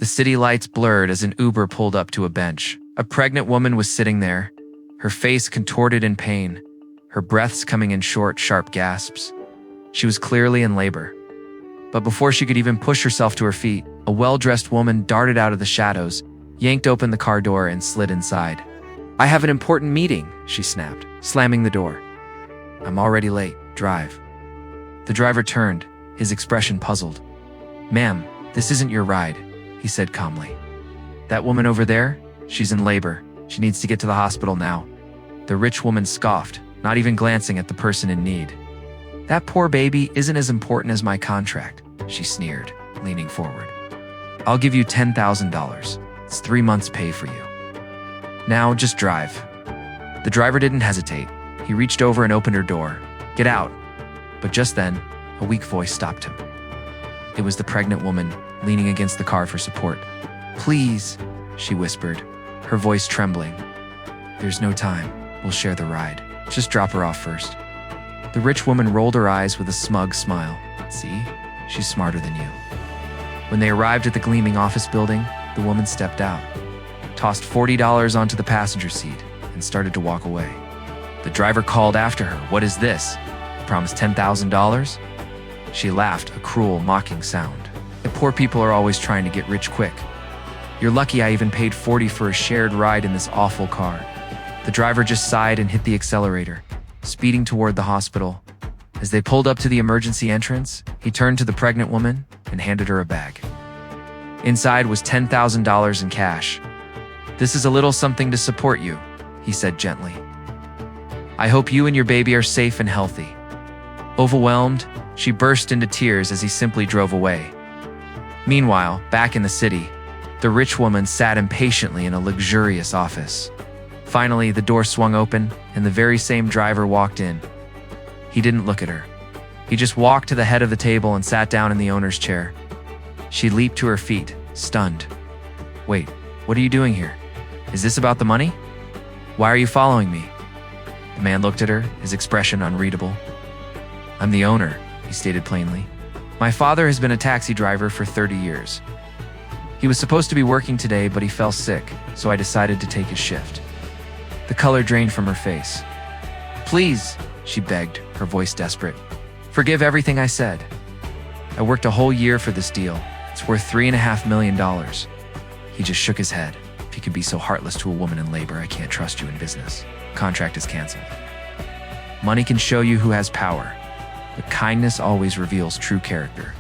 The city lights blurred as an Uber pulled up to a bench. A pregnant woman was sitting there, her face contorted in pain, her breaths coming in short, sharp gasps. She was clearly in labor. But before she could even push herself to her feet, a well-dressed woman darted out of the shadows, yanked open the car door, and slid inside. "I have an important meeting," she snapped, slamming the door. "I'm already late. Drive." The driver turned, his expression puzzled. "Ma'am, this isn't your ride," he said calmly. "That woman over there? She's in labor. She needs to get to the hospital now." The rich woman scoffed, not even glancing at the person in need. "That poor baby isn't as important as my contract," she sneered, leaning forward. "I'll give you $10,000. It's 3 months' pay for you. Now just drive." The driver didn't hesitate. He reached over and opened her door. "Get out." But just then, a weak voice stopped him. It was the pregnant woman, leaning against the car for support. "Please," she whispered, her voice trembling. "There's no time. We'll share the ride. Just drop her off first." The rich woman rolled her eyes with a smug smile. "See? She's smarter than you." When they arrived at the gleaming office building, the woman stepped out, tossed $40 onto the passenger seat, and started to walk away. The driver called after her. "What is this? You promised $10,000? She laughed, a cruel, mocking sound. "The poor people are always trying to get rich quick. You're lucky I even paid $40 for a shared ride in this awful car." The driver just sighed and hit the accelerator, speeding toward the hospital. As they pulled up to the emergency entrance, he turned to the pregnant woman and handed her a bag. Inside was $10,000 in cash. "This is a little something to support you," he said gently. "I hope you and your baby are safe and healthy." Overwhelmed, she burst into tears as he simply drove away. Meanwhile, back in the city, the rich woman sat impatiently in a luxurious office. Finally, the door swung open, and the very same driver walked in. He didn't look at her. He just walked to the head of the table and sat down in the owner's chair. She leaped to her feet, stunned. "Wait, what are you doing here? Is this about the money? Why are you following me?" The man looked at her, his expression unreadable. "I'm the owner," he stated plainly. "My father has been a taxi driver for 30 years. He was supposed to be working today, but he fell sick, so I decided to take his shift." The color drained from her face. "Please," she begged, her voice desperate. "Forgive everything I said. I worked a whole year for this deal. It's worth $3.5 million. He just shook his head. "If you could be so heartless to a woman in labor, I can't trust you in business. Contract is canceled." Money can show you who has power, but kindness always reveals true character.